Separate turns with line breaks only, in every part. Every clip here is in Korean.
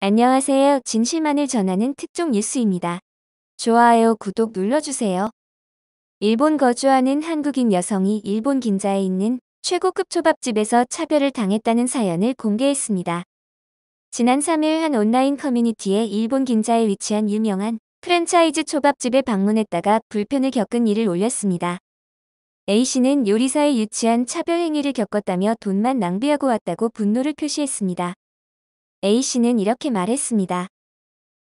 안녕하세요. 진실만을 전하는 특종 뉴스입니다. 좋아요, 구독 눌러주세요. 일본 거주하는 한국인 여성이 일본 긴자에 있는 최고급 초밥집에서 차별을 당했다는 사연을 공개했습니다. 지난 3일 한 온라인 커뮤니티에 일본 긴자에 위치한 유명한 프랜차이즈 초밥집에 방문했다가 불편을 겪은 일을 올렸습니다. A씨는 요리사에 유치한 차별 행위를 겪었다며 돈만 낭비하고 왔다고 분노를 표시했습니다. A씨는 이렇게 말했습니다.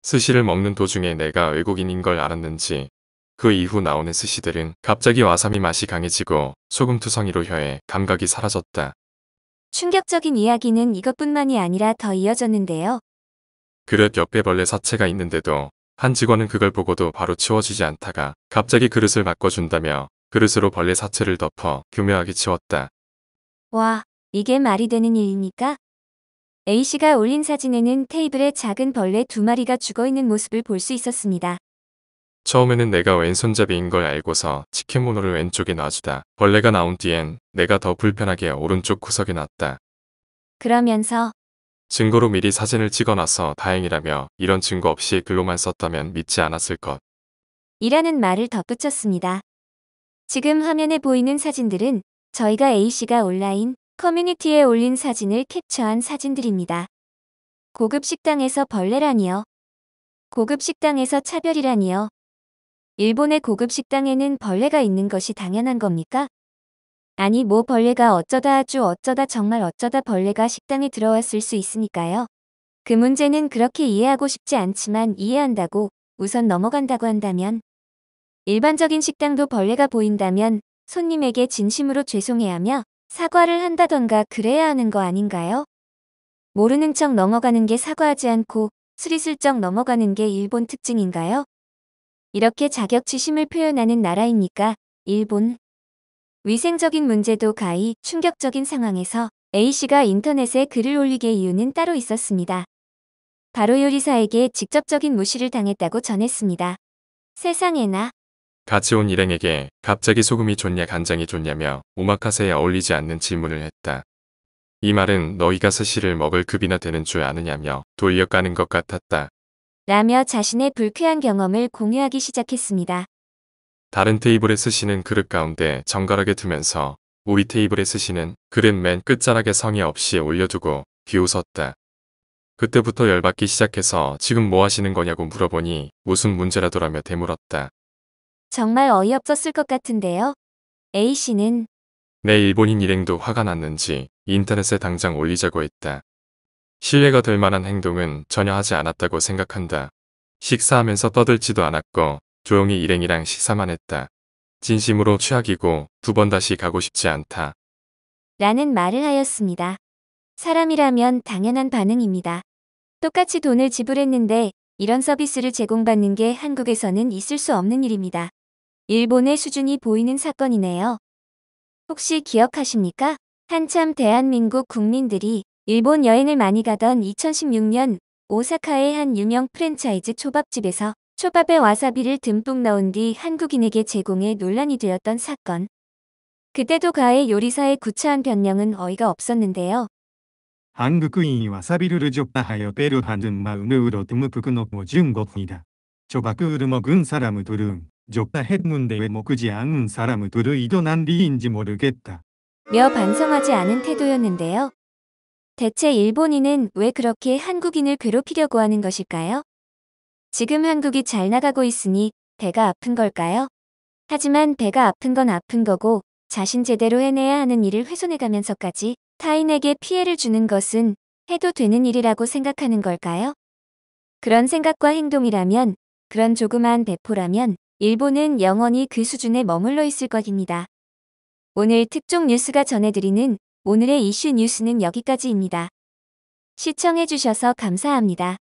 스시를 먹는 도중에 내가 외국인인 걸 알았는지 그 이후 나오는 스시들은 갑자기 와사비 맛이 강해지고 소금투성이로 혀에 감각이 사라졌다.
충격적인 이야기는 이것뿐만이 아니라 더 이어졌는데요.
그릇 옆에 벌레 사체가 있는데도 한 직원은 그걸 보고도 바로 치워주지 않다가 갑자기 그릇을 바꿔준다며 그릇으로 벌레 사체를 덮어 교묘하게 치웠다.
와, 이게 말이 되는 일입니까? A씨가 올린 사진에는 테이블에 작은 벌레 2마리가 죽어있는 모습을 볼 수 있었습니다.
처음에는 내가 왼손잡이인 걸 알고서 치킨 모노를 왼쪽에 놔주다 벌레가 나온 뒤엔 내가 더 불편하게 오른쪽 구석에 놨다.
그러면서
증거로 미리 사진을 찍어놔서 다행이라며 이런 증거 없이 글로만 썼다면 믿지 않았을 것.
이라는 말을 덧붙였습니다. 지금 화면에 보이는 사진들은 저희가 A씨가 온라인 커뮤니티에 올린 사진을 캡처한 사진들입니다. 고급 식당에서 벌레라니요. 고급 식당에서 차별이라니요. 일본의 고급 식당에는 벌레가 있는 것이 당연한 겁니까? 아니 뭐 벌레가 어쩌다 아주 어쩌다 정말 어쩌다 벌레가 식당에 들어왔을 수 있으니까요. 그 문제는 그렇게 이해하고 싶지 않지만 이해한다고 우선 넘어간다고 한다면 일반적인 식당도 벌레가 보인다면 손님에게 진심으로 죄송해하며 사과를 한다던가 그래야 하는 거 아닌가요? 모르는 척 넘어가는 게 사과하지 않고 스리슬쩍 넘어가는 게 일본 특징인가요? 이렇게 자격지심을 표현하는 나라입니까? 일본. 위생적인 문제도 가히 충격적인 상황에서 A씨가 인터넷에 글을 올리게 이유는 따로 있었습니다. 바로 요리사에게 직접적인 무시를 당했다고 전했습니다. 세상에나.
같이 온 일행에게 갑자기 소금이 좋냐 간장이 좋냐며 오마카세에 어울리지 않는 질문을 했다. 이 말은 너희가 스시를 먹을 급이나 되는 줄 아느냐며 돌려까는 것 같았다.
라며 자신의 불쾌한 경험을 공유하기 시작했습니다.
다른 테이블의 스시는 그릇 가운데 정갈하게 두면서 우리 테이블의 스시는 그릇 맨 끝자락에 성의 없이 올려두고 비웃었다. 그때부터 열받기 시작해서 지금 뭐 하시는 거냐고 물어보니 무슨 문제라도라며 되물었다.
정말 어이없었을 것 같은데요. A씨는
내 일본인 일행도 화가 났는지 인터넷에 당장 올리자고 했다. 신뢰가 될 만한 행동은 전혀 하지 않았다고 생각한다. 식사하면서 떠들지도 않았고 조용히 일행이랑 식사만 했다. 진심으로 최악이고 2번 다시 가고 싶지 않다.
라는 말을 하였습니다. 사람이라면 당연한 반응입니다. 똑같이 돈을 지불했는데 이런 서비스를 제공받는 게 한국에서는 있을 수 없는 일입니다. 일본의 수준이 보이는 사건이네요. 혹시 기억하십니까? 한참 대한민국 국민들이 일본 여행을 많이 가던 2016년 오사카의 한 유명 프랜차이즈 초밥집에서 초밥에 와사비를 듬뿍 넣은 뒤 한국인에게 제공해 논란이 되었던 사건. 그때도 가해 요리사의 구차한 변명은 어이가 없었는데요.
한국인わさびルルジョパハヨペルハドゥンマウヌウロトムプクノモジュンゴフイダチョバクウルモグンサラムトゥルンジョパヘッムンデウェモクジアンンサラムトゥルイドナンリインジモルゲッタ
며 반성하지 않은 태도였는데요. 대체 일본인은 왜 그렇게 한국인을 괴롭히려고 하는 것일까요? 지금 한국이 잘 나가고 있으니 배가 아픈 걸까요? 하지만 배가 아픈 건 아픈 거고 자신 제대로 해내야 하는 일을 훼손해가면서까지 타인에게 피해를 주는 것은 해도 되는 일이라고 생각하는 걸까요? 그런 생각과 행동이라면, 그런 조그마한 배포라면 일본은 영원히 그 수준에 머물러 있을 것입니다. 오늘 특종 뉴스가 전해드리는 오늘의 이슈 뉴스는 여기까지입니다. 시청해주셔서 감사합니다.